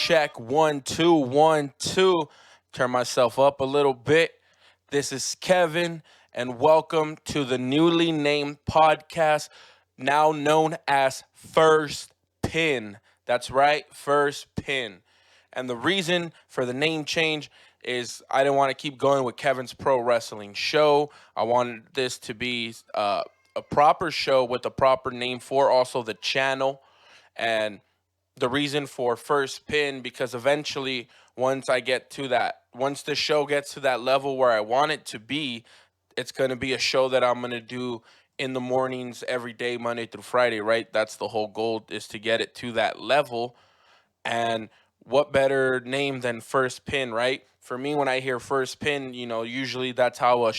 check. 1 2 1 2. Turn myself up a little bit. This is Kevin, and welcome to the newly named podcast, now known as First Pin. That's right, First Pin. And the reason for the name change is I didn't want to keep going with Kevin's pro wrestling show. I wanted this to be a proper show with a proper name for also the channel. And the reason for First Pin, because eventually once the show gets to that level where I want it to be, it's going to be a show that I'm going to do in the mornings every day, Monday through Friday, right? That's the whole goal, is to get it to that level. And what better name than First Pin, right? For me, when I hear First Pin, usually that's how a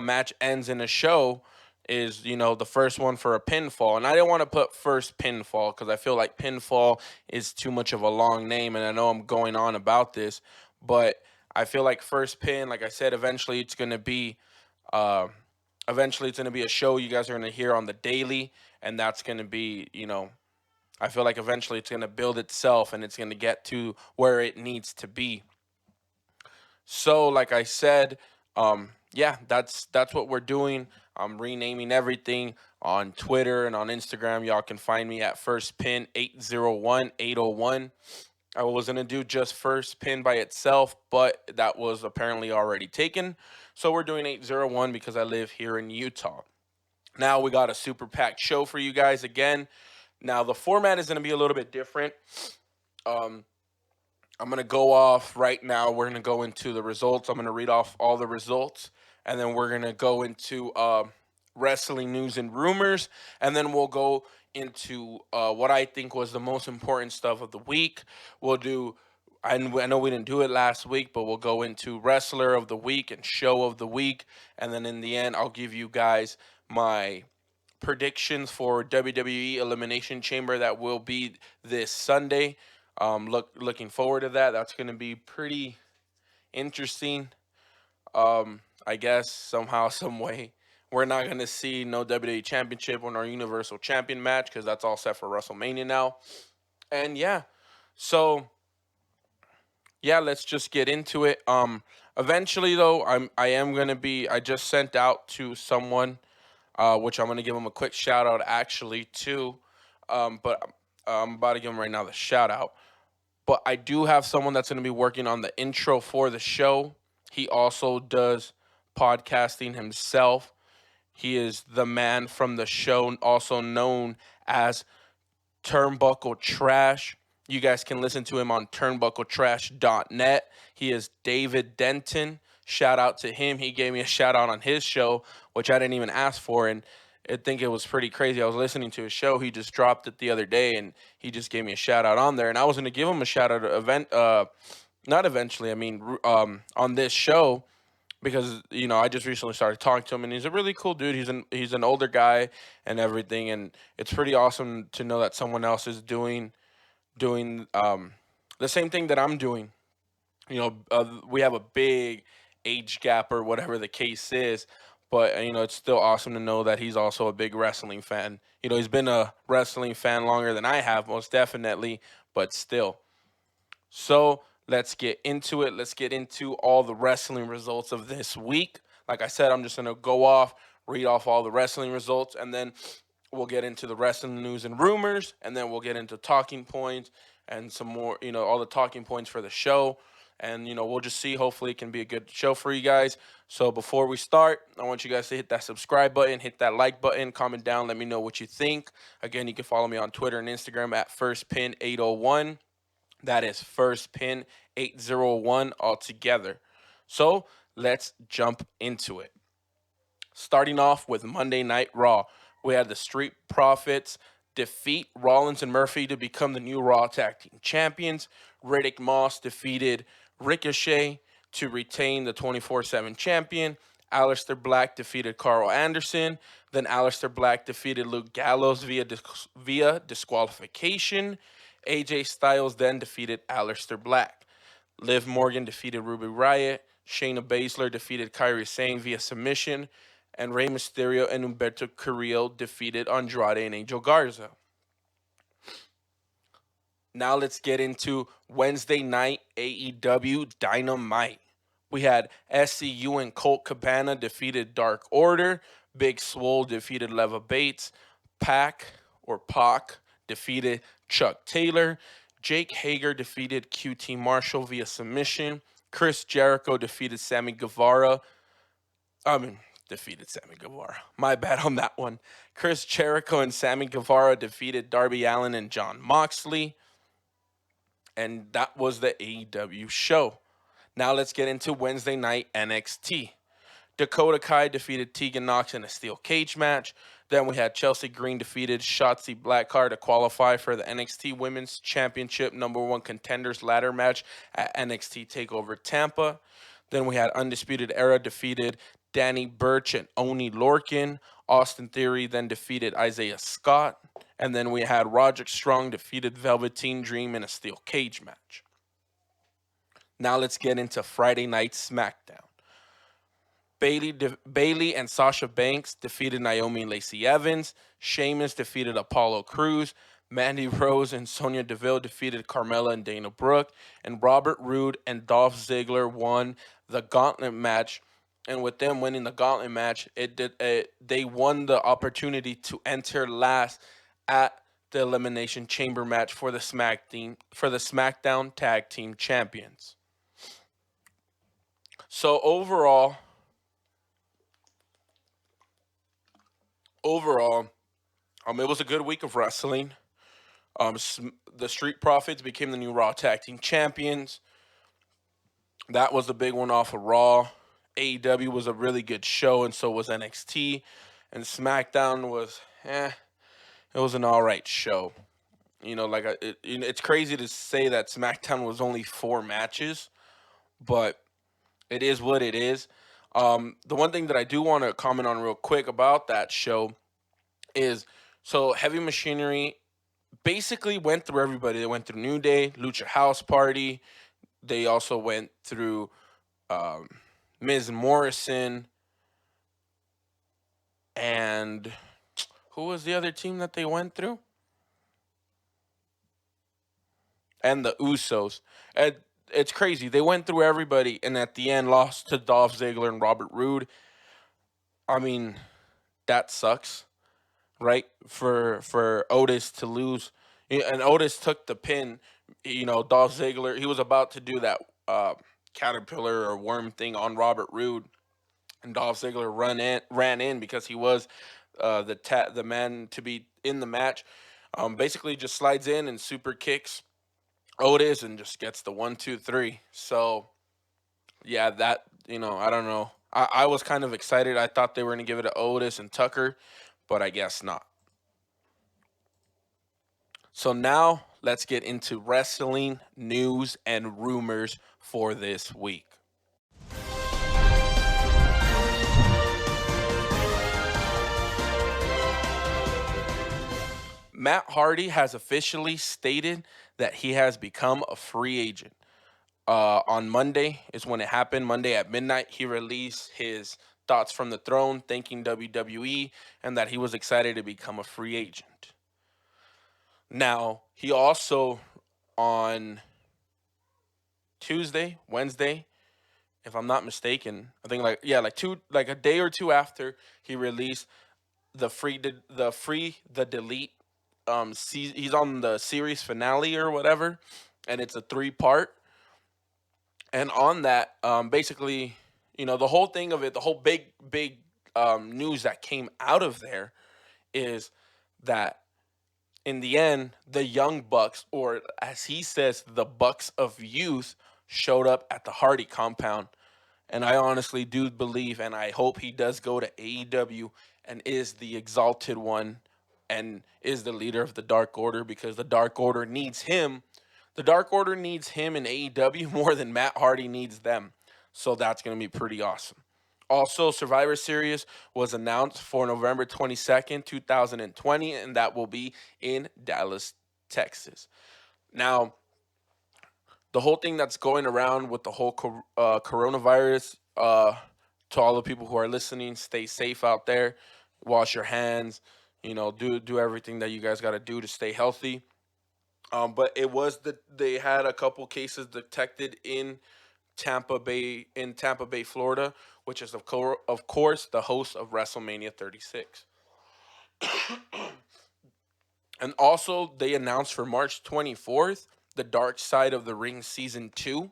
match ends in a show, is the first one for a pinfall. And I didn't want to put first pinfall because I feel like pinfall is too much of a long name, and I know I'm going on about this, but I feel like First Pin, like I said, eventually it's going to be a show you guys are going to hear on the daily, and that's going to be, I feel like eventually it's going to build itself and it's going to get to where it needs to be. So, like I said, yeah, that's what we're doing. I'm renaming everything on Twitter and on Instagram. Y'all can find me at firstpin801801. I was gonna do just First Pin by itself, but that was apparently already taken. So we're doing 801 because I live here in Utah. Now we got a super packed show for you guys again. Now the format is gonna be a little bit different. I'm going to go off right now. We're going to go into the results. I'm going to read off all the results, and then we're going to go into wrestling news and rumors, and then we'll go into what I think was the most important stuff of the week. We'll do, I know we didn't do it last week, but we'll go into wrestler of the week and show of the week, and then in the end, I'll give you guys my predictions for WWE Elimination Chamber that will be this Sunday. Looking forward to that. That's going to be pretty interesting. I guess somehow, some way, we're not going to see no WWE Championship or no Universal Champion match because that's all set for WrestleMania now. And yeah, so yeah, let's just get into it. Eventually though, I just sent out to someone, which I'm gonna give him a quick shout out actually too. But I'm about to give him right now the shout out. But I do have someone that's going to be working on the intro for the show. He also does podcasting himself. He is the man from the show, also known as Turnbuckle Trash. You guys can listen to him on turnbuckletrash.net. He is David Denton. Shout out to him. He gave me a shout out on his show, which I didn't even ask for. And I think it was pretty crazy. I was listening to his show. He just dropped it the other day, and he just gave me a shout out on there. And I was going to give him a shout out not eventually. I mean, on this show, because I just recently started talking to him, and he's a really cool dude. He's an older guy and everything, and it's pretty awesome to know that someone else is doing the same thing that I'm doing. We have a big age gap or whatever the case is, but it's still awesome to know that he's also a big wrestling fan. He's been a wrestling fan longer than I have, most definitely, but still. So let's get into it. Let's get into all the wrestling results of this week. Like I said, I'm just going to go off, read off all the wrestling results, and then we'll get into the wrestling news and rumors, and then we'll get into talking points and some more, all the talking points for the show. And, we'll just see. Hopefully it can be a good show for you guys. So before we start, I want you guys to hit that subscribe button, hit that like button, comment down, let me know what you think. Again, you can follow me on Twitter and Instagram at firstpin801. That is firstpin801 all together. So let's jump into it. Starting off with Monday Night Raw, we had the Street Profits defeat Rollins and Murphy to become the new Raw Tag Team Champions. Riddick Moss defeated Ricochet to retain the 24/7 champion. Aleister Black defeated Carl Anderson. Then Aleister Black defeated Luke Gallows via disqualification. AJ Styles then defeated Aleister Black. Liv Morgan defeated Ruby Riott. Shayna Baszler defeated Kairi Sane via submission. And Rey Mysterio and Humberto Carrillo defeated Andrade and Angel Garza. Now let's get into Wednesday night AEW Dynamite. We had SCU and Colt Cabana defeated Dark Order. Big Swole defeated Leva Bates. Pac defeated Chuck Taylor. Jake Hager defeated QT Marshall via submission. Chris Jericho defeated Sammy Guevara. I mean, defeated Sammy Guevara. My bad on that one. Chris Jericho and Sammy Guevara defeated Darby Allin and John Moxley. And that was the AEW show. Now let's get into Wednesday night NXT. Dakota Kai defeated Tegan Nox in a steel cage match. Then we had Chelsea Green defeated Shotzi Blackheart to qualify for the NXT Women's Championship #1 Contenders ladder match at NXT TakeOver Tampa. Then we had Undisputed Era defeated Danny Burch and Oni Lorcan. Austin Theory then defeated Isaiah Scott. And then we had Roderick Strong defeated Velveteen Dream in a steel cage match. Now let's get into Friday Night SmackDown. Bayley and Sasha Banks defeated Naomi and Lacey Evans. Sheamus defeated Apollo Crews. Mandy Rose and Sonya Deville defeated Carmella and Dana Brooke. And Robert Roode and Dolph Ziggler won the gauntlet match. And with them winning the gauntlet match, they won the opportunity to enter last at the Elimination Chamber match for the SmackDown Tag Team Champions. So overall, it was a good week of wrestling. The Street Profits became the new Raw Tag Team Champions. That was the big one off of Raw. AEW was a really good show, and so was NXT. And SmackDown was, it was an all right show. It's crazy to say that SmackDown was only 4 matches, but it is what it is. The one thing that I do want to comment on real quick about that show is, so Heavy Machinery basically went through everybody. They went through New Day, Lucha House Party. They also went through Miz Morrison. And who was the other team that they went through? And the Usos. And it's crazy. They went through everybody, and at the end lost to Dolph Ziggler and Robert Roode. I mean, that sucks, right? For Otis to lose. And Otis took the pin. Dolph Ziggler, he was about to do that caterpillar or worm thing on Robert Roode. And Dolph Ziggler ran in because he was the man to be in the match. Basically just slides in and super kicks Otis and just gets the 1, 2, 3. So yeah, that, I don't know. I was kind of excited. I thought they were going to give it to Otis and Tucker, but I guess not. So now let's get into wrestling news and rumors for this week. Matt Hardy has officially stated that he has become a free agent. On Monday is when it happened. Monday at midnight, he released his thoughts from the throne, thanking WWE, and that he was excited to become a free agent. Now, he also, on Wednesday, if I'm not mistaken, I think like a day or two after he released the delete. He's on the series finale or whatever, and it's a 3-part. And on that, basically, the whole thing of it, the whole big news that came out of there is that in the end, the Young Bucks, or as he says, the Bucks of Youth, showed up at the Hardy compound. And I honestly do believe, and I hope he does go to AEW and is the exalted one and is the leader of the Dark Order, because the Dark Order needs him. The Dark Order needs him in AEW more than Matt Hardy needs them. So that's going to be pretty awesome. Also, Survivor Series was announced for November 22nd, 2020, and that will be in Dallas, Texas. Now, the whole thing that's going around with the whole coronavirus, to all the people who are listening, stay safe out there. Wash your hands. Do everything that you guys got to do to stay healthy. But it was they had a couple cases detected in Tampa Bay, Florida, which is of course the host of WrestleMania 36. And also they announced for March 24th the Dark Side of the Ring season 2,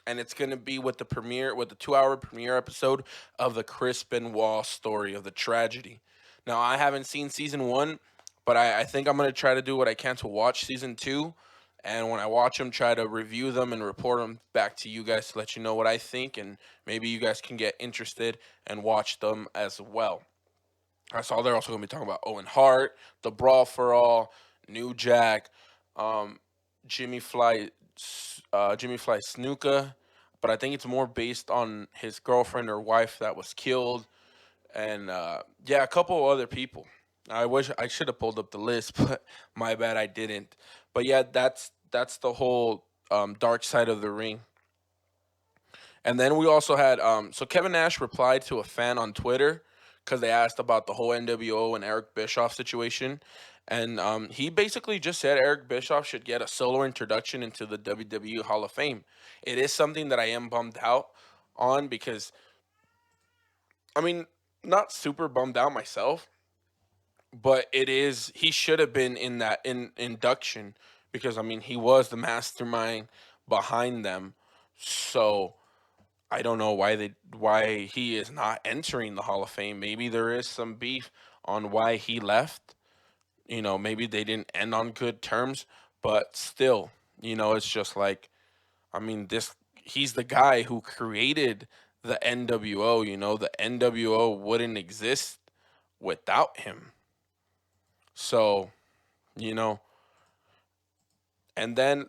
and it's going to be with the 2-hour premiere episode of the Chris Benoit story of the tragedy. Now, I haven't seen season 1, but I think I'm going to try to do what I can to watch season 2, and when I watch them, try to review them and report them back to you guys to let you know what I think, and maybe you guys can get interested and watch them as well. I saw they're also going to be talking about Owen Hart, the Brawl for All, New Jack, um, Jimmy Fly, Jimmy Fly Snuka, but I think it's more based on his girlfriend or wife that was killed, and yeah, a couple other people. I wish I should have pulled up the list, but my bad, I didn't. But yeah, that's the whole Dark Side of the Ring. And then we also had so Kevin Nash replied to a fan on Twitter because they asked about the whole NWO and Eric Bischoff situation. And he basically just said Eric Bischoff should get a solo introduction into the WWE Hall of Fame. It is something that I am bummed out on because, I mean, not super bummed out myself, but it is, he should have been in that induction because, I mean, he was the mastermind behind them. So I don't know why he is not entering the Hall of Fame. Maybe there is some beef on why he left. Maybe they didn't end on good terms, but still, it's just like, I mean, this he's the guy who created the NWO. The NWO wouldn't exist without him. So, you know, and then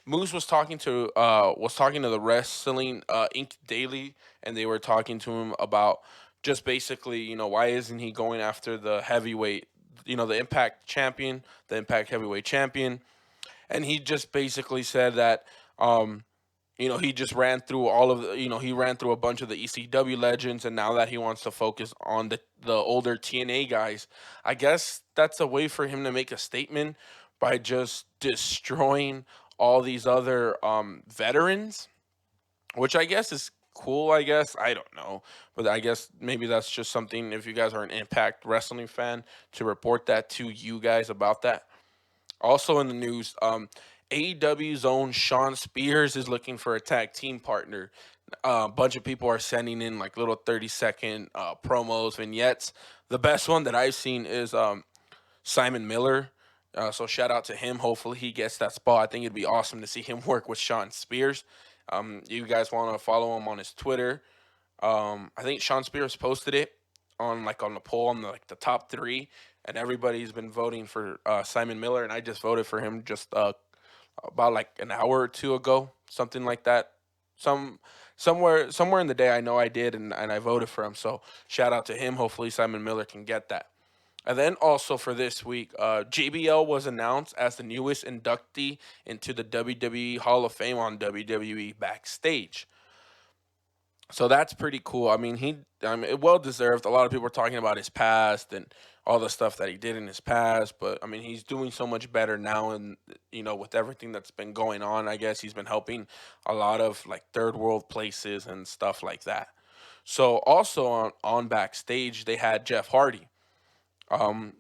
Moose was talking to the Wrestling Inc. Daily, and they were talking to him about just basically, why isn't he going after the heavyweight, the Impact champion, the Impact heavyweight champion, and he just basically said that he just ran through all of the, he ran through a bunch of the ECW legends, and now that he wants to focus on the older TNA guys, I guess that's a way for him to make a statement by just destroying all these other veterans, which I guess is cool. I guess I don't know, but I guess maybe that's just something if you guys are an Impact Wrestling fan to report that to you guys about that. Also in the news, AEW's own Sean Spears is looking for a tag team partner. A bunch of people are sending in like little 30-second promos, vignettes. The best one that I've seen is Simon Miller. So shout out to him. Hopefully he gets that spot. I think it'd be awesome to see him work with Sean Spears. You guys want to follow him on his Twitter. I think Sean Spears posted it on the poll on the top 3, and everybody's been voting for Simon Miller, and I just voted for him just about like an hour or two ago, something like that. Somewhere in the day, I know I did, and I voted for him. So shout out to him. Hopefully Simon Miller can get that. And then also for this week, JBL was announced as the newest inductee into the WWE Hall of Fame on WWE Backstage. So that's pretty cool. I mean, well deserved. A lot of people are talking about his past and all the stuff that he did in his past, but I mean, he's doing so much better now, and with everything that's been going on, I guess he's been helping a lot of like third world places and stuff like that. So also on backstage, they had Jeff Hardy.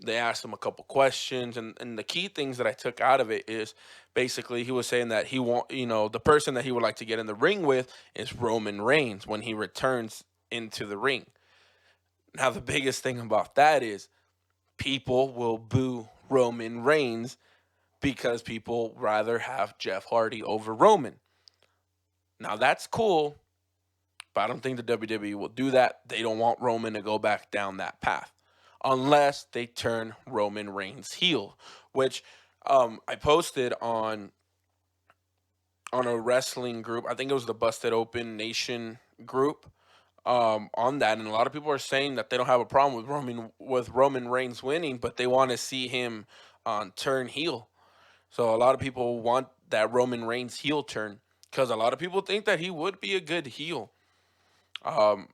They asked him a couple questions, and the key things that I took out of it is basically he was saying that the person that he would like to get in the ring with is Roman Reigns when he returns into the ring. Now, the biggest thing about that is people will boo Roman Reigns because people rather have Jeff Hardy over Roman. Now, that's cool, but I don't think the WWE will do that. They don't want Roman to go back down that path unless they turn Roman Reigns heel, which I posted on a wrestling group. I think it was the Busted Open Nation group on that, and a lot of people are saying that they don't have a problem with Roman Reigns winning, but they want to see him turn heel. So a lot of people want that Roman Reigns heel turn because a lot of people think that he would be a good heel. Um,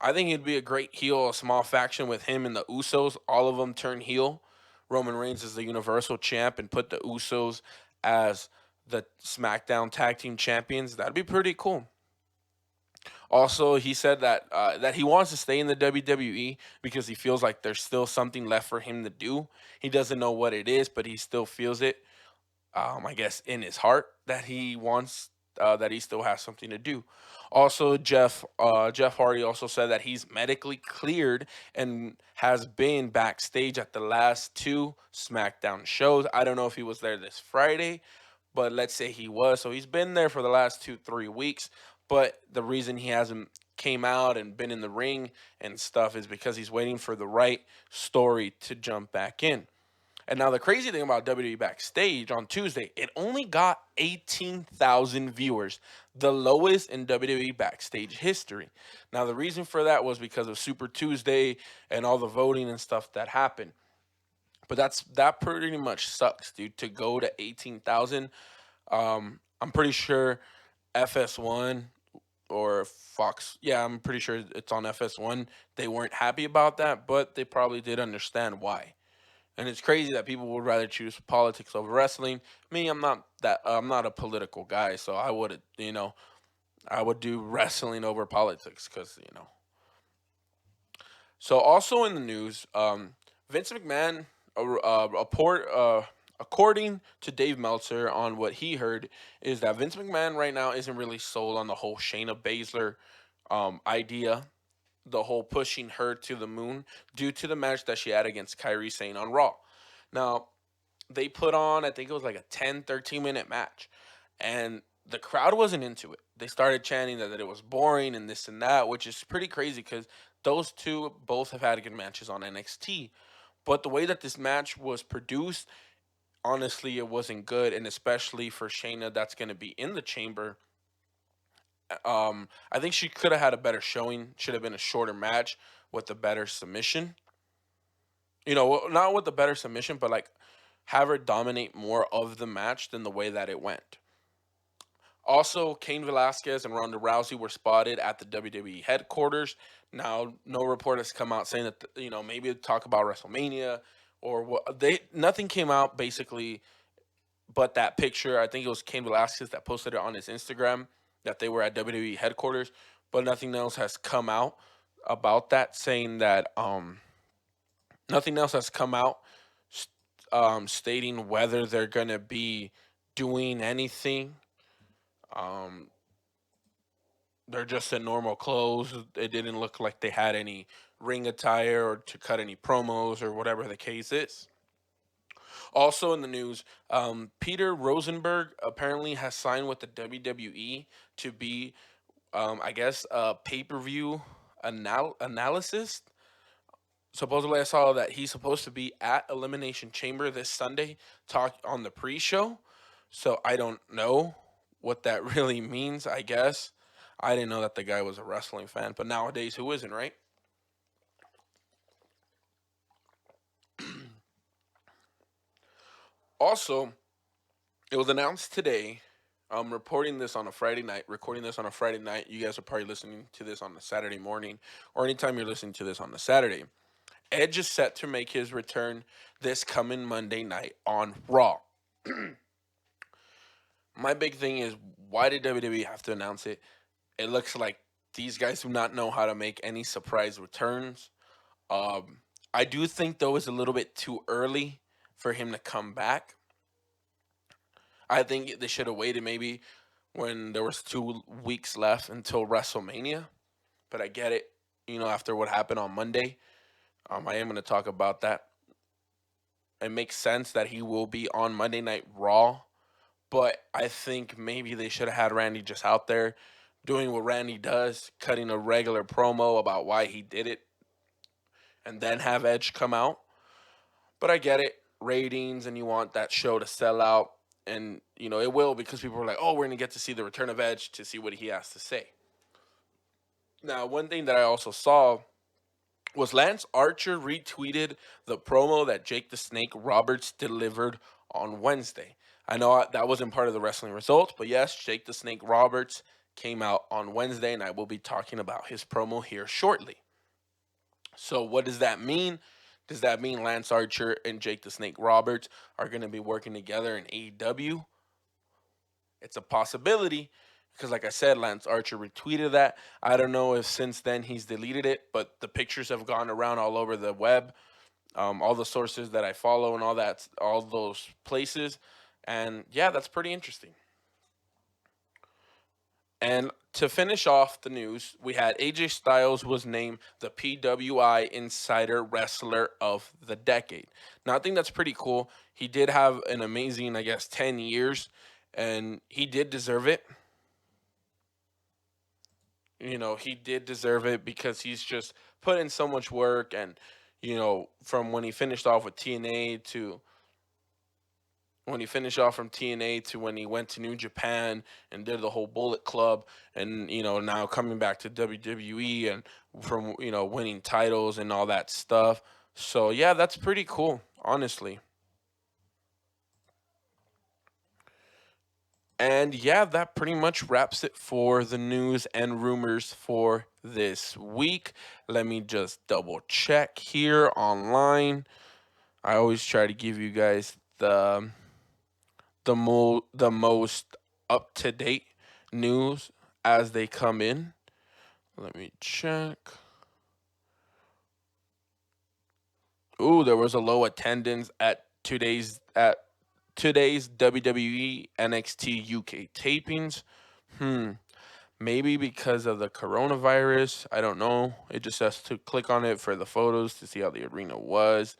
I think he'd be a great heel, a small faction with him and the Usos. All of them turn heel. Roman Reigns as the Universal Champ and put the Usos as the SmackDown Tag Team Champions. That'd be pretty cool. Also, he said that he wants to stay in the WWE because he feels like there's still something left for him to do. He doesn't know what it is, but he still feels it. I guess in his heart that he wants that he still has something to do. Also, Jeff Hardy also said that he's medically cleared and has been backstage at the last two SmackDown shows. I don't know if he was there this Friday, but let's say he was. So he's been there for the last 2-3 weeks. But the reason he hasn't came out and been in the ring and stuff is because he's waiting for the right story to jump back in. And now the crazy thing about WWE Backstage on Tuesday, it only got 18,000 viewers, the lowest in WWE Backstage history. Now the reason for that was because of Super Tuesday and all the voting and stuff that happened. But that pretty much sucks, dude. To go to 18,000, I'm pretty sure FS1 or Fox, yeah, I'm pretty sure it's on FS1. They weren't happy about that, but they probably did understand why. And it's crazy that people would rather choose politics over wrestling. Me, I'm not a political guy, so I would do wrestling over politics because. So also in the news, Vince McMahon, according to Dave Meltzer, on what he heard, is that Vince McMahon right now isn't really sold on the whole Shayna Baszler idea, the whole pushing her to the moon due to the match that she had against Kairi Sane on Raw. Now, they put on, I think it was like a 10-13 minute match, and the crowd wasn't into it. They started chanting that it was boring and this and that, which is pretty crazy because those two both have had good matches on NXT. But the way that this match was produced, honestly, it wasn't good, and especially for Shayna, that's going to be in the chamber. I think she could have had a better showing. Should have been a shorter match with a better submission. Not with a better submission, but like have her dominate more of the match than the way that it went. Also, Cain Velasquez and Ronda Rousey were spotted at the WWE headquarters. Now, no report has come out saying that maybe talk about WrestleMania or what. Nothing came out basically, but that picture. I think it was Cain Velasquez that posted it on his Instagram that they were at WWE headquarters, but nothing else has come out about that, saying that nothing else has come out stating whether they're gonna be doing anything. Um, they're just in normal clothes. It didn't look like they had any ring attire or to cut any promos or whatever the case is. Also in the news, Peter Rosenberg apparently has signed with the WWE to be, I guess, a pay-per-view analysis. Supposedly, I saw that he's supposed to be at Elimination Chamber this Sunday, talk on the pre-show. So I don't know what that really means. I guess I didn't know that the guy was a wrestling fan, but nowadays, who isn't, right? Also, it was announced today. I'm reporting this on a Friday night, recording this on a Friday night. You guys are probably listening to this on a Saturday morning, or anytime you're listening to this on a Saturday. Edge is set to make his return this coming Monday night on Raw. My big thing is, why did WWE have to announce it? It looks like these guys do not know how to make any surprise returns. I do think though it's a little bit too early for him to come back. I think they should have waited maybe when there was 2 weeks left until WrestleMania. But I get it, after what happened on Monday. I am going to talk about that. It makes sense that he will be on Monday Night Raw, but I think maybe they should have had Randy just out there doing what Randy does, cutting a regular promo about why he did it, and then have Edge come out. But I get it, ratings, and you want that show to sell out, and it will, because people are like, oh, we're going to get to see the return of Edge to see what he has to say. Now, one thing that I also saw was Lance Archer retweeted the promo that Jake the Snake Roberts delivered on Wednesday. I know that wasn't part of the wrestling results, but yes, Jake the Snake Roberts came out on Wednesday, and I will be talking about his promo here shortly. So what does that mean? Does that mean Lance Archer and Jake the Snake Roberts are going to be working together in AEW? It's a possibility because, like I said, Lance Archer retweeted that. I don't know if since then he's deleted it, but the pictures have gone around all over the web, all the sources that I follow and all that, all those places. And yeah, that's pretty interesting. And to finish off the news, we had AJ Styles was named the PWI Insider Wrestler of the Decade. Now, I think that's pretty cool. He did have an amazing, I guess, 10 years, and he did deserve it. He did deserve it because he's just put in so much work. And, from when he finished off with TNA to when he finished off from TNA to when he went to New Japan and did the whole Bullet Club, and now coming back to WWE, and from winning titles and all that stuff. So yeah, that's pretty cool, honestly. And yeah, that pretty much wraps it for the news and rumors for this week. Let me just double check here online. I always try to give you guys the most up to date news as they come in. Let me check. Ooh, there was a low attendance at today's WWE NXT UK tapings. Maybe because of the coronavirus. I don't know. It just has to click on it for the photos to see how the arena was.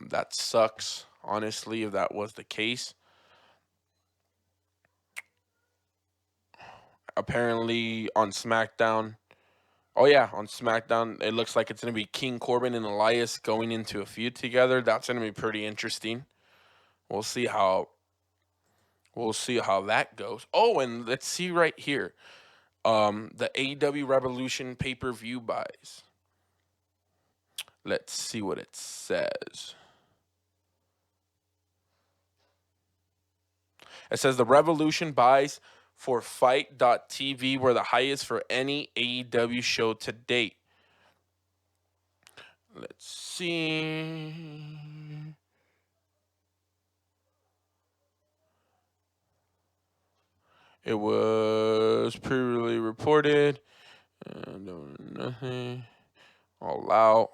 That sucks, honestly, if that was the case. Apparently on SmackDown. Oh yeah, on SmackDown, it looks like it's gonna be King Corbin and Elias going into a feud together. That's gonna be pretty interesting. We'll see how that goes. Oh, and let's see right here. The AEW Revolution pay-per-view buys. Let's see what it says. It says the Revolution buys for Fight.tv were the highest for any AEW show to date. Let's see. It was previously reported. Nothing. All out.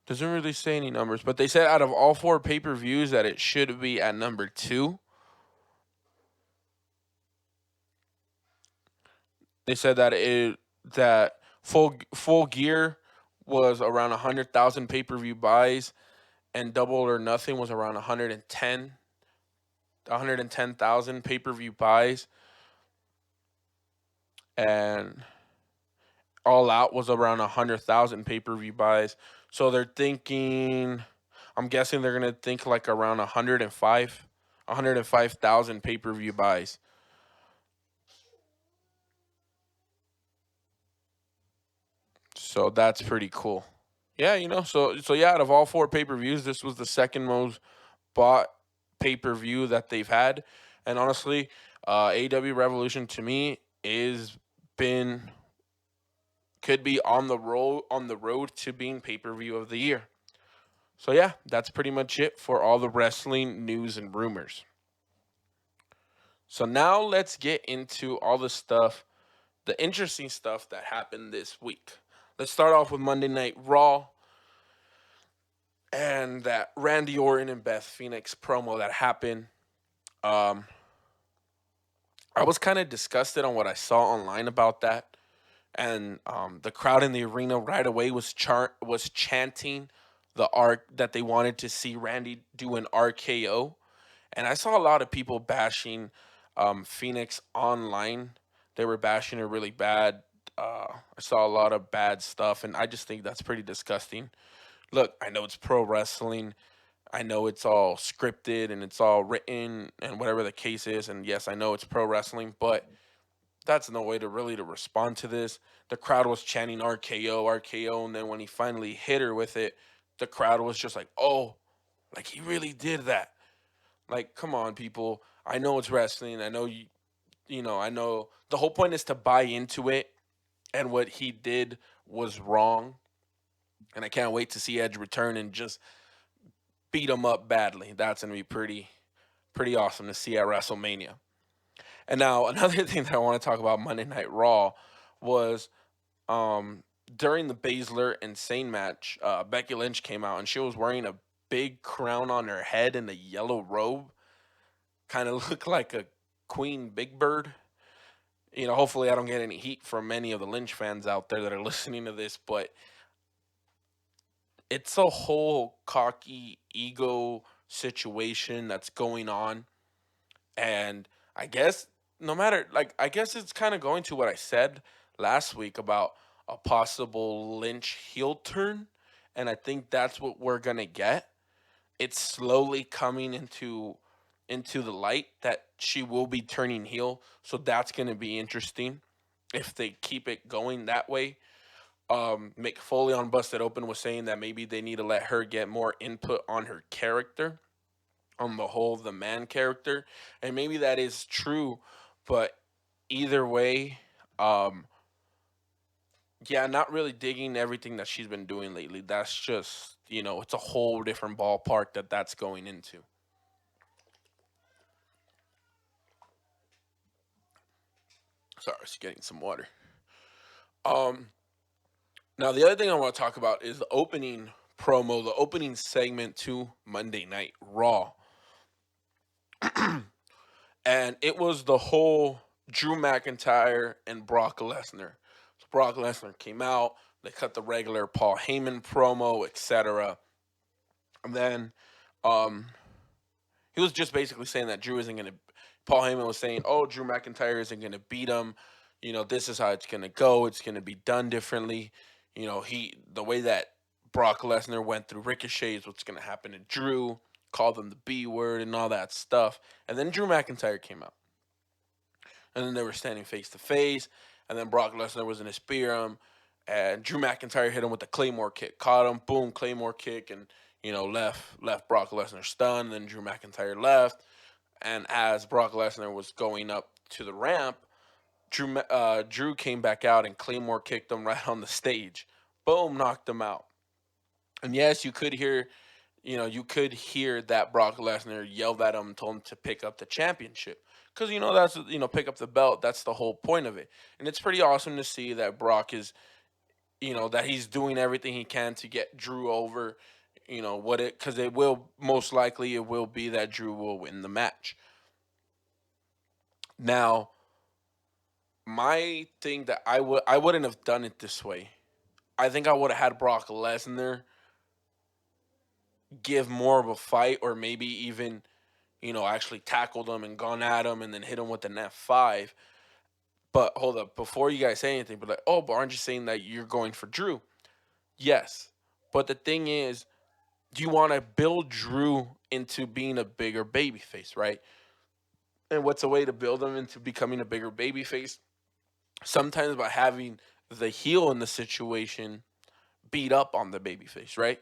Doesn't really say any numbers, but they said out of all 4 pay-per-views that it should be at number 2. They said that full gear was around 100,000 pay-per-view buys, and Double or Nothing was around 110,000 pay-per-view buys, and All Out was around 100,000 pay-per-view buys. So they're thinking, I'm guessing they're gonna think like around 105,000 pay-per-view buys. So that's pretty cool. Yeah, so yeah, out of all 4 pay-per-views, this was the second most bought pay-per-view that they've had. And honestly, AW Revolution to me is been could be on the road to being pay-per-view of the year. So yeah, that's pretty much it for all the wrestling news and rumors. So now let's get into all the interesting stuff that happened this week. Let's start off with Monday Night Raw and that Randy Orton and Beth Phoenix promo that happened. Um, I was kind of disgusted on what I saw online about that, and the crowd in the arena right away was chanting the arc that they wanted to see Randy do an RKO, and I saw a lot of people bashing Phoenix online. They were bashing her really bad. I saw a lot of bad stuff, and I just think that's pretty disgusting. Look, I know it's pro wrestling. I know it's all scripted and it's all written and whatever the case is. And yes, I know it's pro wrestling, but that's no way to respond to this. The crowd was chanting RKO, RKO, and then when he finally hit her with it, the crowd was just like, "Oh, like he really did that." Like, come on, people. I know it's wrestling. I know I know the whole point is to buy into it, and what he did was wrong. and I can't wait to see Edge return and just beat him up badly. That's gonna be pretty awesome to see at WrestleMania. And now another thing that I want to talk about Monday Night Raw was um, during the Baszler and Sane match, Becky Lynch came out and she was wearing a big crown on her head and a yellow robe. Kind of looked like a Queen Big Bird. Hopefully I don't get any heat from any of the Lynch fans out there that are listening to this, but it's a whole cocky ego situation that's going on. And I guess no matter, like, I guess it's kind of going to what I said last week about a possible Lynch heel turn. And I think that's what we're going to get. It's slowly coming into the light that she will be turning heel. So that's going to be interesting if they keep it going that way. Mick Foley on Busted Open was saying that maybe they need to let her get more input on her character, on the whole, the man character, and maybe that is true. But either way, um, yeah, not really digging everything that she's been doing lately. That's just it's a whole different ballpark that's going into. Sorry, I was getting some water. Um, Now the other thing I want to talk about is the opening promo, the opening segment to Monday Night Raw. And it was the whole Drew McIntyre and Brock Lesnar. So Brock Lesnar came out, they cut the regular Paul Heyman promo, etc. And then um, he was just basically saying that Drew isn't going to. Paul Heyman was saying, "Oh, Drew McIntyre isn't going to beat him. This is how it's going to go. It's going to be done differently. The way that Brock Lesnar went through Ricochet is what's going to happen to Drew. Called him the B word and all that stuff." And then Drew McIntyre came out, and then they were standing face to face. And then Brock Lesnar was in a spear him, and Drew McIntyre hit him with the Claymore kick, caught him, boom, Claymore kick, and left Brock Lesnar stunned. Then Drew McIntyre left, and as Brock Lesnar was going up to the ramp, Drew came back out and Claymore kicked him right on the stage. Boom, knocked him out. And yes, you could hear that Brock Lesnar yelled at him and told him to pick up the championship. Because, pick up the belt. That's the whole point of it. And it's pretty awesome to see that Brock is, that he's doing everything he can to get Drew over. Because it will be that Drew will win the match. Now, my thing that I wouldn't have done it this way. I think I would have had Brock Lesnar give more of a fight, or maybe even actually tackled him and gone at him and then hit him with an F5. But hold up, before you guys say anything, but like, oh, but aren't you saying that you're going for Drew? Yes, but the thing is, do you want to build Drew into being a bigger babyface, right? And what's a way to build him into becoming a bigger babyface? Sometimes by having the heel in the situation beat up on the babyface, right?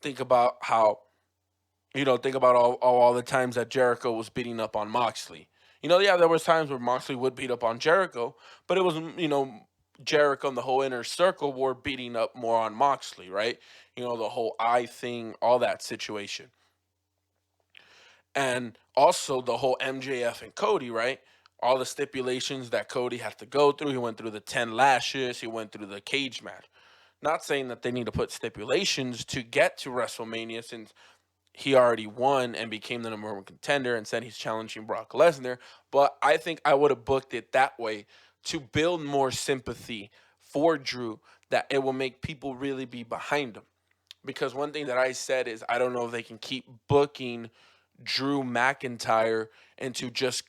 Think about how, think about all the times that Jericho was beating up on Moxley. Yeah, there was times where Moxley would beat up on Jericho, but it was, Jericho and the whole inner circle were beating up more on Moxley, right? The whole eye thing, all that situation. And also the whole MJF and Cody, right? All the stipulations that Cody had to go through. He went through the 10 lashes, he went through the cage match. Not saying that they need to put stipulations to get to WrestleMania, since he already won and became the number one contender and said he's challenging Brock Lesnar. But I think I would have booked it that way to build more sympathy for Drew, that it will make people really be behind him. Because one thing that I said is, I don't know if they can keep booking Drew McIntyre into just,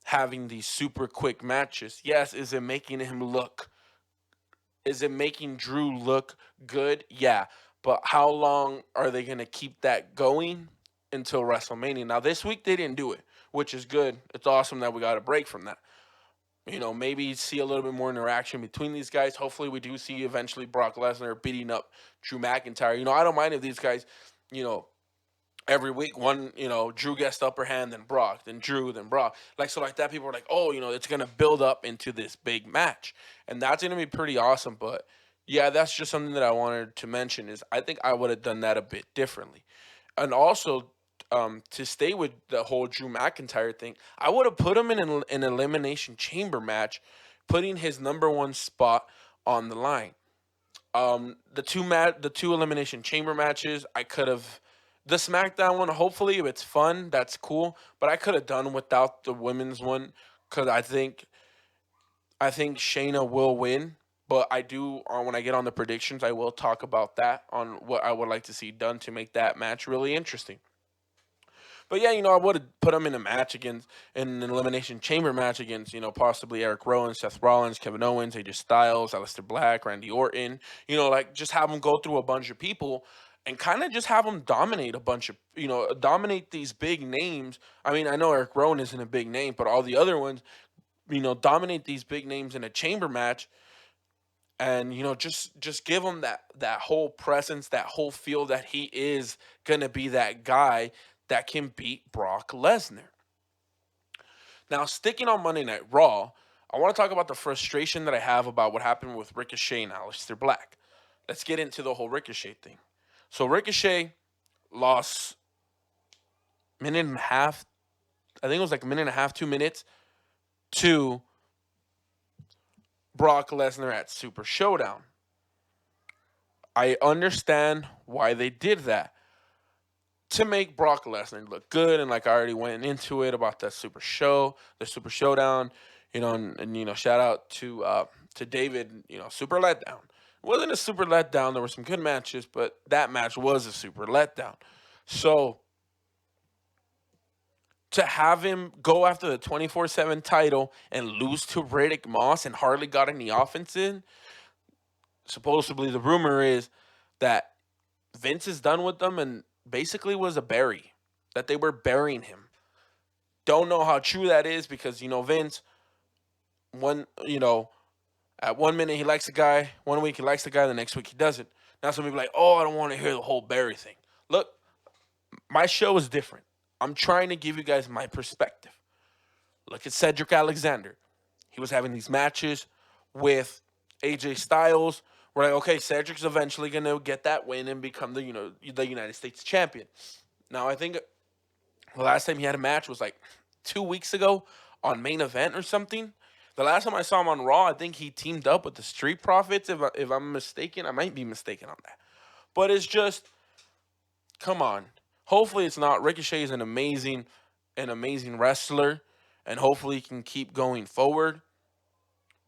having these super quick matches. Yes, is it making Drew look good? Yeah. But how long are they going to keep that going until WrestleMania? Now, this week they didn't do it, which is good. It's awesome that we got a break from that. Maybe see a little bit more interaction between these guys. Hopefully, we do see eventually Brock Lesnar beating up Drew McIntyre. I don't mind if these guys, you know, every week Drew gets the upper hand, then Brock, then Drew, then Brock. Like that, people are like, oh, it's gonna build up into this big match. And that's gonna be pretty awesome. But Yeah, that's just something that I wanted to mention is I think I would have done that a bit differently. And also, to stay with the whole Drew McIntyre thing, I would have put him in an elimination chamber match, putting his number one spot on the line. The two elimination chamber matches, I could have the SmackDown one. Hopefully, if it's fun, that's cool. But I could have done without the women's one because I think Shayna will win. But I do when I get on the predictions, I will talk about that on what I would like to see done to make that match really interesting. But yeah, I would have put him in a match against in an elimination chamber match against possibly Eric Rowan, Seth Rollins, Kevin Owens, AJ Styles, Aleister Black, Randy Orton. Like just have him go through a bunch of people and kind of just have him dominate a bunch of dominate these big names. I mean, I know Eric Rowan isn't a big name, but all the other ones, dominate these big names in a chamber match and just give him that whole presence, that whole feel that he is gonna be that guy that can beat Brock Lesnar. Now, sticking on Monday Night Raw, I want to talk about the frustration that I have about what happened with Ricochet and Aleister Black. Let's get into the whole Ricochet thing. So Ricochet lost minute and a half. I think it was like a minute and a half, 2 minutes to Brock Lesnar at Super Showdown. I understand why they did that. To make Brock Lesnar look good, and like I already went into it about the Super Showdown, and shout out to David, super letdown. It wasn't a super letdown. There were some good matches, but that match was a super letdown. So to have him go after the 24/7 title and lose to Riddick Moss and hardly got any offense in, supposedly the rumor is that Vince is done with them and basically was a bury, that they were burying him. Don't know how true that is because Vince, one at 1 minute he likes the guy, 1 week he likes the guy, the next week he doesn't. Now some people are like, oh, I don't want to hear the whole Barry thing. Look, my show is different. I'm trying to give you guys my perspective. Look at Cedric Alexander. He was having these matches with AJ Styles. We're like, okay, Cedric's eventually gonna get that win and become the United States champion. Now I think the last time he had a match was like 2 weeks ago on Main Event or something. The last time I saw him on Raw, I think he teamed up with the Street Profits. If I'm mistaken, I might be mistaken on that. But it's just, come on. Hopefully it's not. Ricochet is an amazing wrestler, and hopefully he can keep going forward.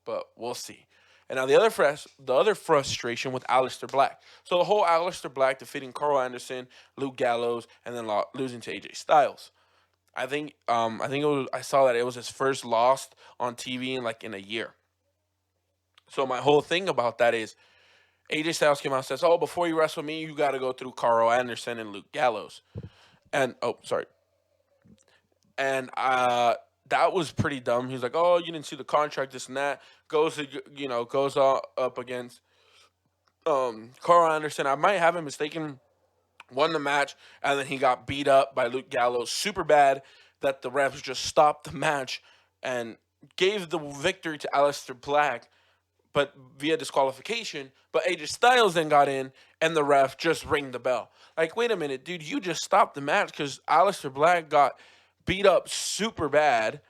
But we'll see. And now the other frustration with Aleister Black. So the whole Aleister Black defeating Carl Anderson, Luke Gallows, and then losing to AJ Styles. I think I saw that it was his first loss on TV in a year. So my whole thing about that is AJ Styles came out and says, "Oh, before you wrestle me, you got to go through Carl Anderson and Luke Gallows." And oh, sorry. And that was pretty dumb. He's like, "Oh, you didn't see the contract, this and that." Goes up against Carl Anderson. I might have him mistaken. Won the match, and then he got beat up by Luke Gallows super bad that the refs just stopped the match and gave the victory to Aleister Black, but via disqualification. But AJ Styles then got in, and the ref just rang the bell. Like, wait a minute, dude, you just stopped the match because Aleister Black got beat up super bad,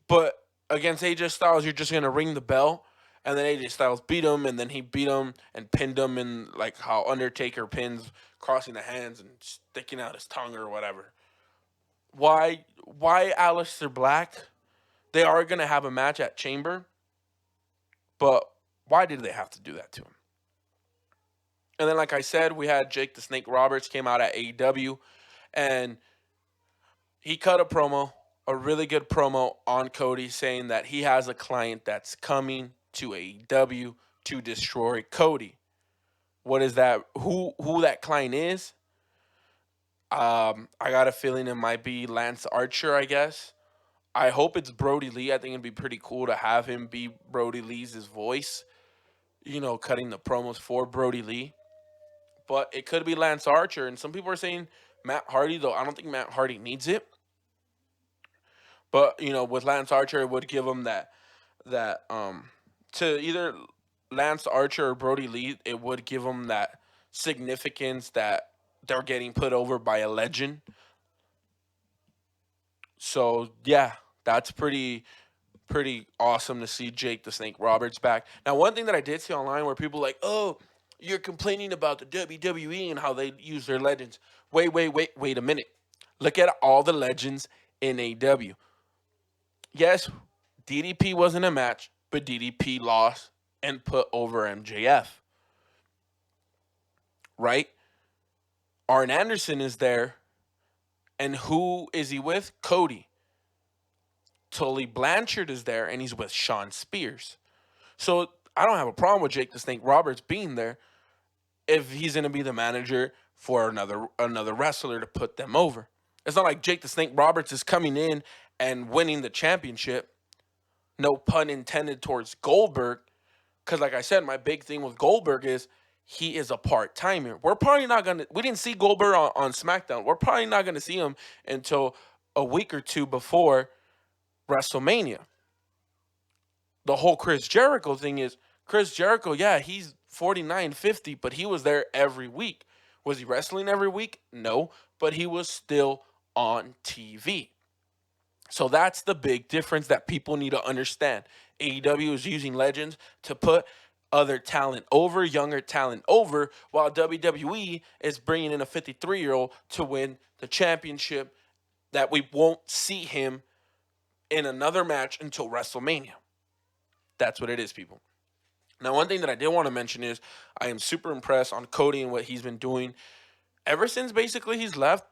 but against AJ Styles, you're just gonna ring the bell. And then AJ Styles beat him, and then he beat him and pinned him in like how Undertaker pins, crossing the hands and sticking out his tongue or whatever. Why Aleister Black? They are gonna have a match at Chamber, but why did they have to do that to him? And then, like I said, we had Jake the Snake Roberts came out at AEW, and he cut a really good promo on Cody, saying that he has a client that's coming to AEW to destroy Cody. What is that? Who that client is? I got a feeling it might be Lance Archer. I guess. I hope it's Brody Lee. I think it'd be pretty cool to have him be Brody Lee's voice. Cutting the promos for Brody Lee. But it could be Lance Archer, and some people are saying Matt Hardy. Though I don't think Matt Hardy needs it. But with Lance Archer, it would give him that to either Lance Archer or Brody Lee, it would give them that significance that they're getting put over by a legend. So yeah, that's pretty awesome to see Jake the Snake Roberts back. Now, one thing that I did see online where people like, oh, you're complaining about the WWE and how they use their legends. Wait a minute. Look at all the legends in AEW. Yes, DDP wasn't a match, but DDP lost and put over MJF, right? Arn Anderson is there, and who is he with? Cody. Tully Blanchard is there, and he's with Shawn Spears. So I don't have a problem with Jake the Snake Roberts being there if he's going to be the manager for another wrestler to put them over. It's not like Jake the Snake Roberts is coming in and winning the championship. No pun intended towards Goldberg. Because like I said, my big thing with Goldberg is he is a part-timer. We're probably not going to... We didn't see Goldberg on SmackDown. We're probably not going to see him until a week or two before WrestleMania. The whole Chris Jericho thing is, Chris Jericho, yeah, he's 49, 50, but he was there every week. Was he wrestling every week? No, but he was still on TV. So that's the big difference that people need to understand. AEW is using legends to put other talent over, younger talent over, while WWE is bringing in a 53-year-old to win the championship that we won't see him in another match until WrestleMania. That's what it is, people. Now, one thing that I did want to mention is I am super impressed on Cody and what he's been doing ever since basically he's left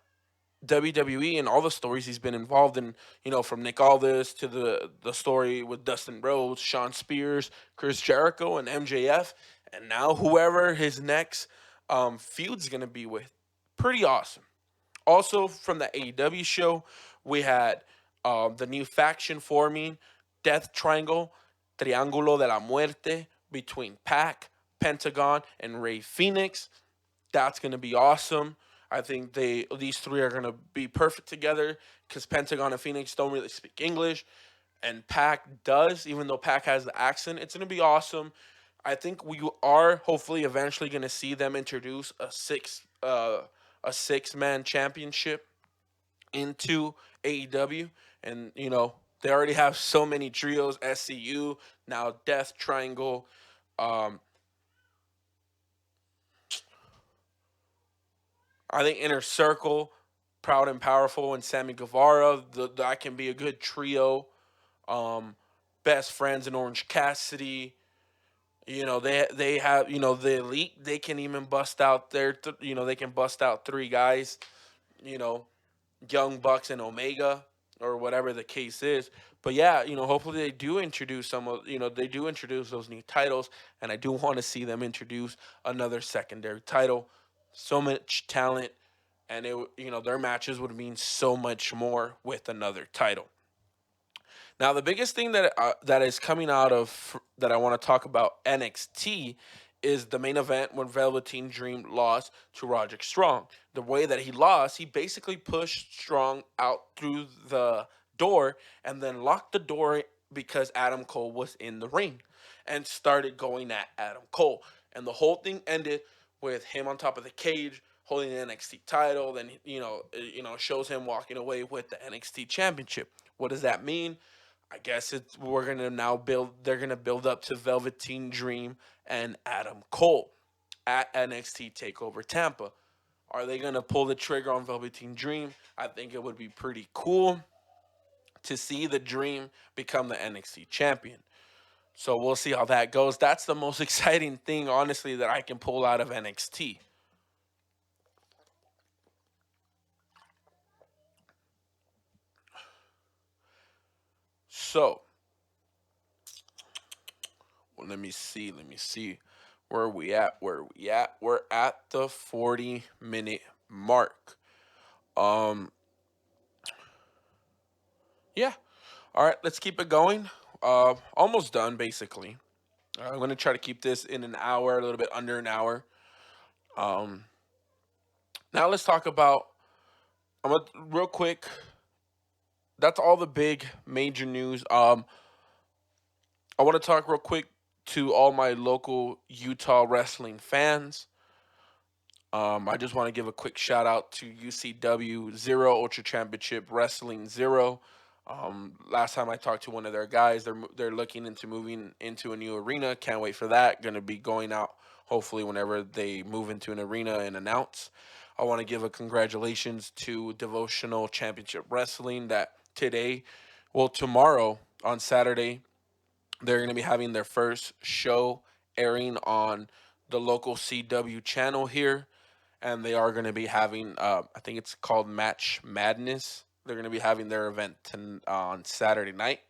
WWE and all the stories he's been involved in, from Nick Aldis to the story with Dustin Rhodes, Shawn Spears, Chris Jericho, and MJF, and now whoever his next feud's going to be with. Pretty awesome. Also, from the AEW show, we had the new faction forming, Death Triangle, Triángulo de la Muerte, between Pac, Pentagon, and Rey Fenix. That's going to be awesome. I think these three are going to be perfect together because Pentagon and Phoenix don't really speak English, and Pac does, even though Pac has the accent. It's going to be awesome. I think we are hopefully eventually going to see them introduce a six-man championship into AEW, and they already have so many trios, SCU, now Death Triangle. I think Inner Circle, Proud and Powerful, and Sammy Guevara, that can be a good trio. Best Friends and Orange Cassidy. They have the Elite. They can even bust out they can bust out three guys. Young Bucks and Omega, or whatever the case is. But yeah, hopefully they do introduce they do introduce those new titles, and I do want to see them introduce another secondary title. So much talent, and their matches would mean so much more with another title. Now, the biggest thing that is coming out of that I want to talk about NXT is the main event when Velveteen Dream lost to Roderick Strong. The way that he lost, he basically pushed Strong out through the door and then locked the door because Adam Cole was in the ring and started going at Adam Cole. And the whole thing ended with him on top of the cage holding the NXT title. Then shows him walking away with the NXT championship. What does that mean? I guess they're gonna build up to Velveteen Dream and Adam Cole at NXT TakeOver Tampa. Are they gonna pull the trigger on Velveteen Dream? I think it would be pretty cool to see the Dream become the NXT champion. So we'll see how that goes. That's the most exciting thing, honestly, that I can pull out of NXT. So, let me see. Where are we at? We're at the 40-minute mark. Yeah. All right, let's keep it going. Almost done, basically. I'm going to try to keep this in an hour, a little bit under an hour. Now let's talk about, real quick, that's all the big major news. I want to talk real quick to all my local Utah wrestling fans. I just want to give a quick shout out to UCW Zero Ultra Championship Wrestling Zero. Last time I talked to one of their guys, they're looking into moving into a new arena. Can't wait for that. Going to be going out hopefully whenever they move into an arena and announce. I want to give a congratulations to Devotional Championship Wrestling that today, well tomorrow on Saturday, they're going to be having their first show airing on the local CW channel here, and they are going to be having, I think it's called Match Madness. They're going to be having their event on Saturday night.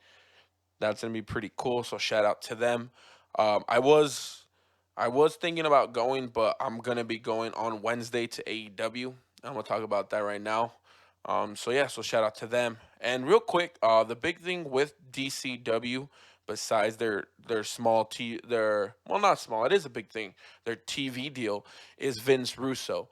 That's going to be pretty cool. So shout out to them. I was thinking about going, but I'm gonna be going on Wednesday to AEW. I'm gonna talk about that right now. So yeah, so shout out to them. And real quick, the big thing with DCW, besides their small their, well, not small, it is a big thing. Their TV deal is Vince Russo.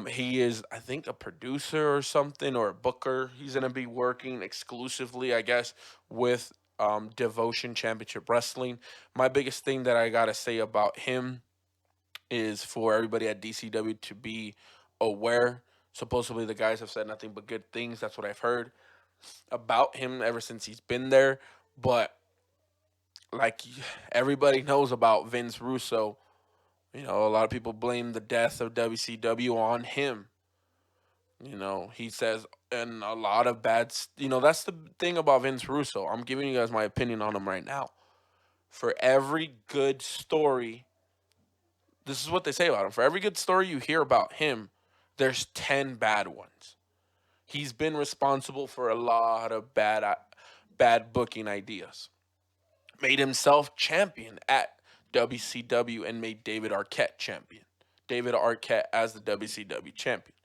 He is, I think, a producer or something, or a booker. He's gonna be working exclusively, I guess, with Devotion Championship Wrestling. My biggest thing that I gotta say about him is for everybody at DCW to be aware. Supposedly, the guys have said nothing but good things. That's what I've heard about him ever since he's been there. But like everybody knows about Vince Russo, a lot of people blame the death of WCW on him. He says, and a lot of that's the thing about Vince Russo. I'm giving you guys my opinion on him right now. For every good story, this is what they say about him. For every good story you hear about him, there's 10 bad ones. He's been responsible for a lot of bad booking ideas. Made himself champion at WCW and made David Arquette champion. David Arquette as the WCW champion.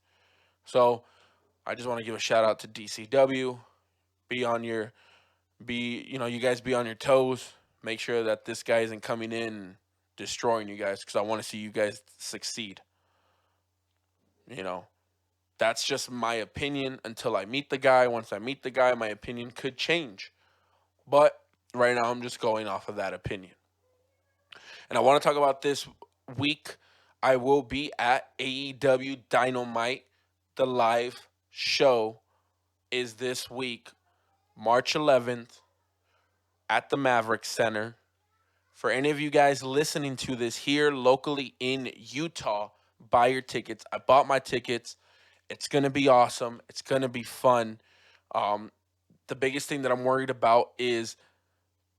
So I just want to give a shout out to DCW. Be on your you guys be on your toes. Make sure that this guy isn't coming in and destroying you guys, because I want to see you guys succeed. You know, that's just my opinion until I meet the guy. Once I meet the guy, my opinion could change. But right now, I'm just going off of that opinion. And I want to talk about this week. I will be at AEW Dynamite. The live show is this week, March 11th, at the Maverick Center. For any of you guys listening to this here locally in Utah, buy your tickets. I bought my tickets. It's going to be awesome. It's going to be fun. The biggest thing that I'm worried about is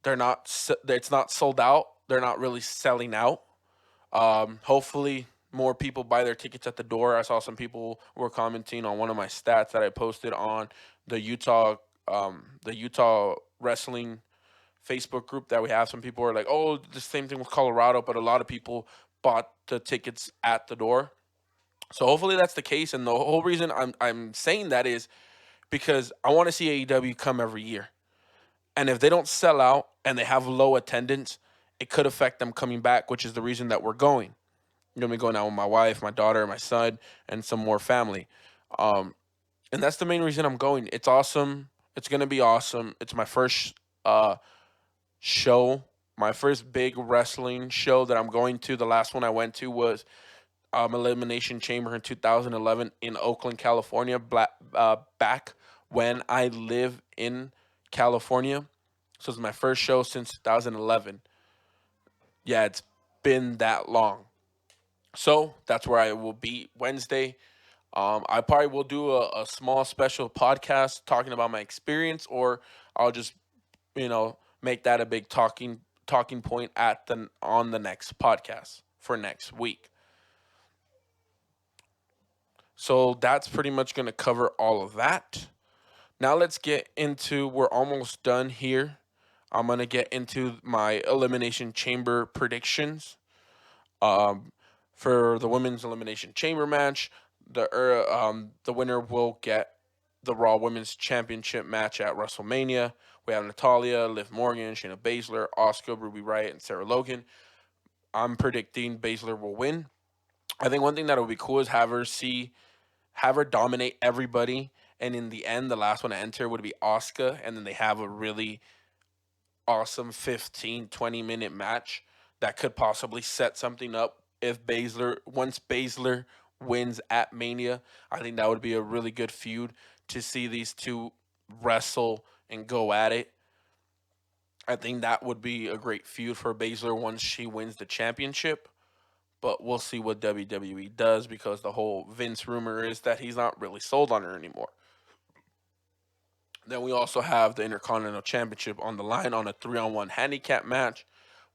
it's not sold out. They're not really selling out. Hopefully more people buy their tickets at the door. I saw some people were commenting on one of my stats that I posted on the Utah wrestling Facebook group that we have. Some people are like, "Oh, the same thing with Colorado," but a lot of people bought the tickets at the door. So hopefully that's the case. And the whole reason I'm saying that is because I want to see AEW come every year. And if they don't sell out and they have low attendance, it could affect them coming back, which is the reason that we're going. I'm gonna be going out with my wife, my daughter, my son, and some more family. And that's the main reason I'm going. It's awesome. It's gonna be awesome. It's my first show, my first big wrestling show that I'm going to. The last one I went to was Elimination Chamber in 2011 in Oakland, California. Back when I live in California, so it's my first show since 2011. Yeah, it's been that long. So that's where I will be Wednesday. I probably will do a small special podcast talking about my experience, or I'll just make that a big talking point on the next podcast for next week. So that's pretty much going to cover all of that. Now let's get into, we're almost done here. I'm going to get into my Elimination Chamber predictions. For the women's Elimination Chamber match, the winner will get the Raw Women's Championship match at WrestleMania. We have Natalya, Liv Morgan, Shayna Baszler, Asuka, Ruby Riott, and Sarah Logan. I'm predicting Baszler will win. I think one thing that would be cool is have her dominate everybody, and in the end, the last one to enter would be Asuka, and then they have a really awesome 15-20 minute match that could possibly set something up if once Baszler wins at Mania. I think that would be a really good feud to see these two wrestle and go at it. I think that would be a great feud for Baszler once she wins the championship. But we'll see what WWE does because the whole Vince rumor is that he's not really sold on her anymore. Then we also have the Intercontinental Championship on the line on a 3-on-1 handicap match.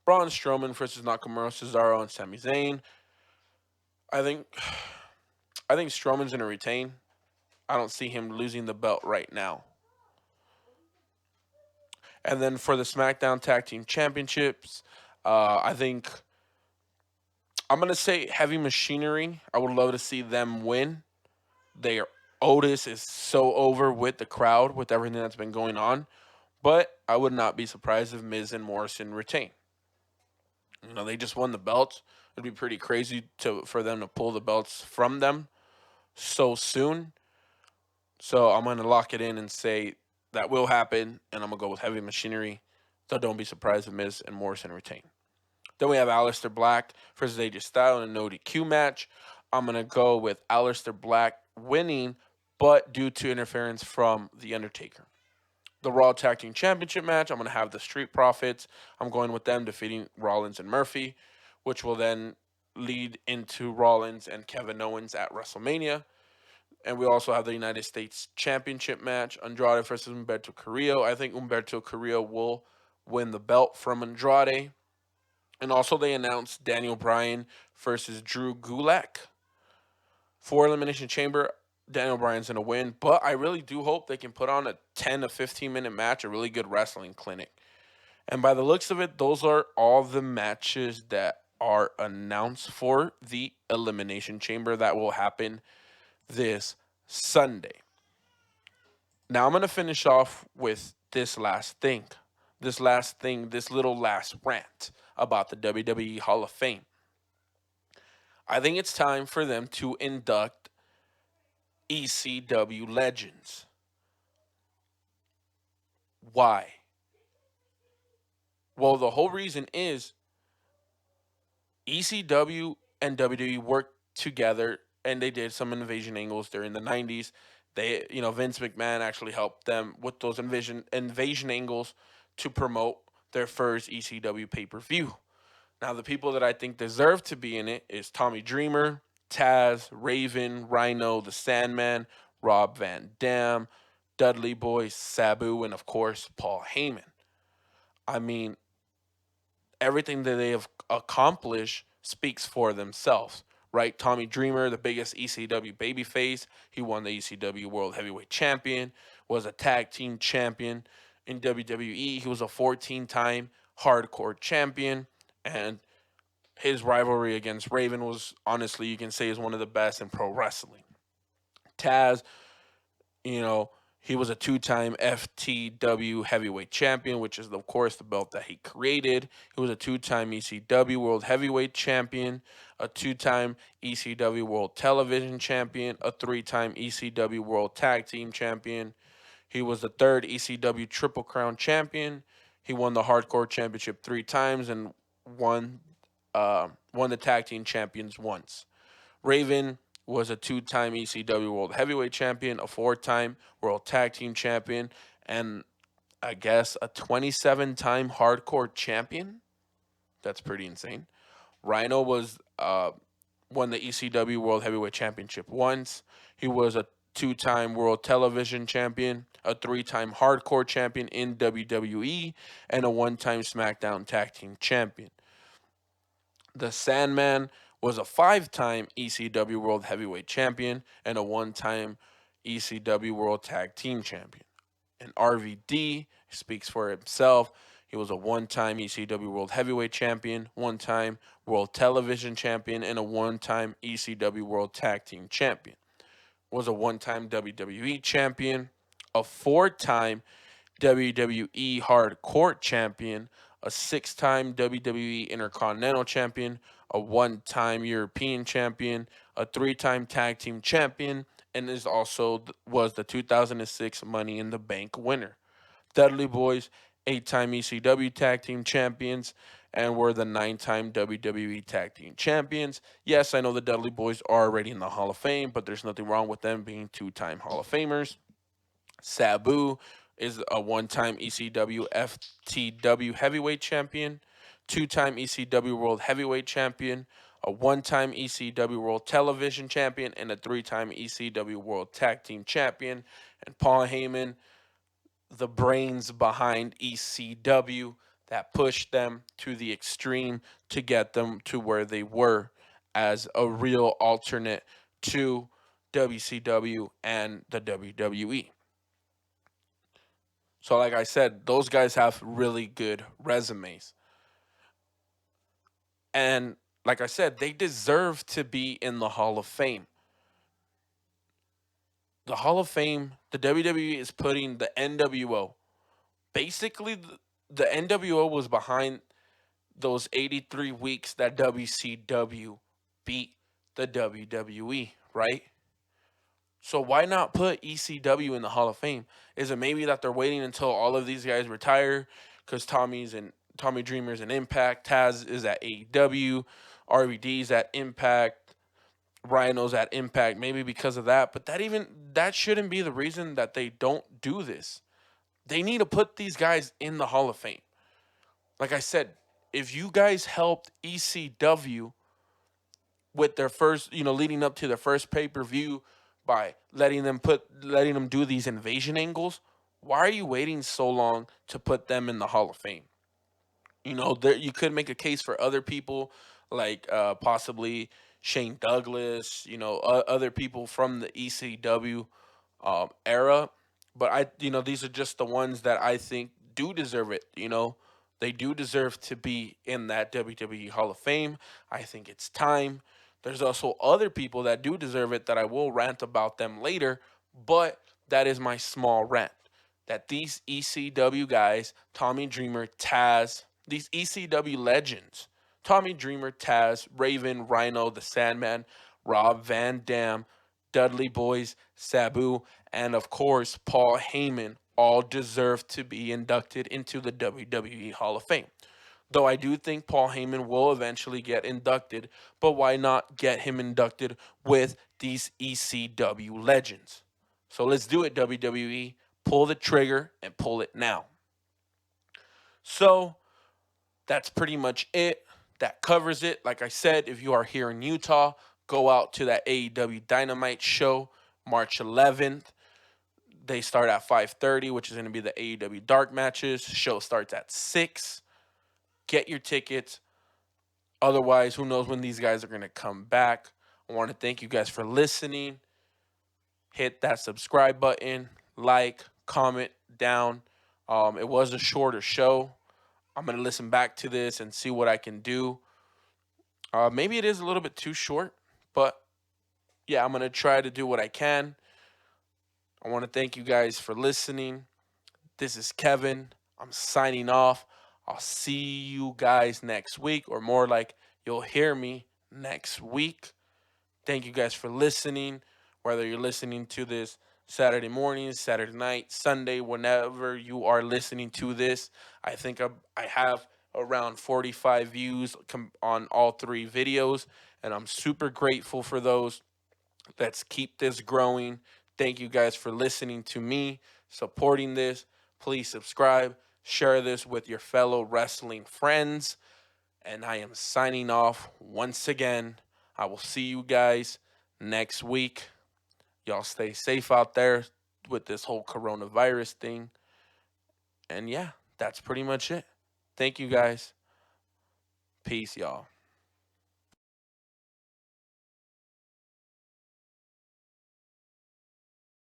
Braun Strowman versus Nakamura, Cesaro, and Sami Zayn. I think I think Strowman's gonna retain. I don't see him losing the belt right now. And then for the SmackDown Tag Team Championships, I think I'm gonna say Heavy Machinery. I would love to see them win. Their Otis is so over with the crowd with everything that's been going on, but I would not be surprised if Miz and Morrison retain. They just won the belts. It'd be pretty crazy for them to pull the belts from them so soon. So I'm gonna lock it in and say that will happen, and I'm gonna go with Heavy Machinery. So don't be surprised if Miz and Morrison retain. Then we have Aleister Black versus AJ Styles in a no DQ match. I'm gonna go with Aleister Black winning, but due to interference from The Undertaker. The Raw Tag Team Championship match, I'm going to have the Street Profits. I'm going with them defeating Rollins and Murphy, which will then lead into Rollins and Kevin Owens at WrestleMania. And we also have the United States Championship match, Andrade versus Humberto Carrillo. I think Humberto Carrillo will win the belt from Andrade. And also they announced Daniel Bryan versus Drew Gulak. For Elimination Chamber, Daniel Bryan's going to win, but I really do hope they can put on a 10 to 15 minute match, a really good wrestling clinic. And by the looks of it, those are all the matches that are announced for the Elimination Chamber that will happen this Sunday. Now I'm going to finish off with this last thing. This little last rant about the WWE Hall of Fame. I think it's time for them to induct ECW legends. Why? Well, the whole reason is ECW and WWE worked together and they did some invasion angles during the 90s. Vince McMahon actually helped them with those invasion angles to promote their first ECW pay-per-view. Now, the people that I think deserve to be in it is Tommy Dreamer, Taz, Raven, Rhino, The Sandman, Rob Van Dam, Dudley Boy, Sabu, and of course, Paul Heyman. I mean, everything that they have accomplished speaks for themselves, right? Tommy Dreamer, the biggest ECW babyface, he won the ECW World Heavyweight Champion, was a tag team champion in WWE. He was a 14-time hardcore champion, and his rivalry against Raven was, honestly, you can say, is one of the best in pro wrestling. Taz, he was a 2-time FTW heavyweight champion, which is, of course, the belt that he created. He was a 2-time ECW World Heavyweight Champion, a 2-time ECW World Television Champion, a 3-time ECW World Tag Team Champion. He was the 3rd ECW Triple Crown Champion. He won the Hardcore Championship 3 times and won the Tag Team Champions once. Raven was a 2-time ECW World Heavyweight Champion, a 4-time World Tag Team Champion, and I guess a 27-time Hardcore Champion. That's pretty insane. Rhino won the ECW World Heavyweight Championship once. He was a 2-time World Television Champion, a 3-time Hardcore Champion in WWE, and a 1-time SmackDown Tag Team Champion. The Sandman was a 5-time ECW World Heavyweight Champion and a 1-time ECW World Tag Team Champion. And RVD speaks for himself. He was a 1-time ECW World Heavyweight Champion, 1-time World Television Champion, and a 1-time ECW World Tag Team Champion. Was a 1-time WWE Champion, a 4-time WWE Hardcore Champion, a 6-time WWE Intercontinental Champion, a 1-time European Champion, a 3-time Tag Team Champion, and was the 2006 Money in the Bank winner. Dudley Boyz 8-time ECW Tag Team Champions, and we're the 9-time WWE Tag Team Champions. Yes, I know the Dudley Boys are already in the Hall of Fame, but there's nothing wrong with them being 2-time Hall of Famers. Sabu is a 1-time ECW FTW Heavyweight Champion, 2-time ECW World Heavyweight Champion, a 1-time ECW World Television Champion, and a 3-time ECW World Tag Team Champion. And Paul Heyman, the brains behind ECW, that pushed them to the extreme to get them to where they were as a real alternate to WCW and the WWE. So, like I said, those guys have really good resumes. And like I said, they deserve to be in the Hall of Fame. The Hall of Fame, the WWE is putting the NWO. Basically, the NWO was behind those 83 weeks that WCW beat the WWE, right? So why not put ECW in the Hall of Fame? Is it maybe that they're waiting until all of these guys retire because Tommy Dreamer's in Impact, Taz is at AEW, RVD's at Impact, Rhino's at Impact, maybe because of that. But that shouldn't be the reason that they don't do this. They need to put these guys in the Hall of Fame. Like I said, if you guys helped ECW with their first, leading up to their first pay-per-view by letting them do these invasion angles, why are you waiting so long to put them in the Hall of Fame? You could make a case for other people like possibly Shane Douglas, other people from the ECW era, but these are just the ones that I think do deserve it. They do deserve to be in that WWE Hall of Fame. I think it's time. There's also other people that do deserve it that I will rant about them later, but that is my small rant. That these ECW guys, Tommy Dreamer, Taz, these ECW legends, Tommy Dreamer, Taz, Raven, Rhino, the Sandman, Rob Van Dam, Dudley Boys, Sabu, and of course Paul Heyman all deserve to be inducted into the WWE Hall of Fame. Though I do think Paul Heyman will eventually get inducted, but why not get him inducted with these ECW legends? So let's do it, WWE. Pull the trigger and pull it now. So that's pretty much it. That covers it. Like I said, if you are here in Utah, go out to that AEW Dynamite show March 11th. They start at 5:30, which is going to be the AEW Dark matches. Show starts at 6. Get your tickets. Otherwise, who knows when these guys are going to come back. I want to thank you guys for listening. Hit that subscribe button, like, comment down. It was a shorter show. I'm going to listen back to this and see what I can do. Maybe it is a little bit too short, but yeah, I'm going to try to do what I can. I want to thank you guys for listening. This is Kevin. I'm signing off. I'll see you guys next week, or more like you'll hear me next week. Thank you guys for listening, whether you're listening to this Saturday morning, Saturday night, Sunday, whenever you are listening to this. I think I have around 45 views on all 3 videos, and I'm super grateful for those. Let's keep this growing. Thank you guys for listening to me, supporting this. Please subscribe, share this with your fellow wrestling friends. And I am signing off once again. I will see you guys next week. Y'all stay safe out there with this whole coronavirus thing. And yeah, that's pretty much it. Thank you guys. Peace, y'all.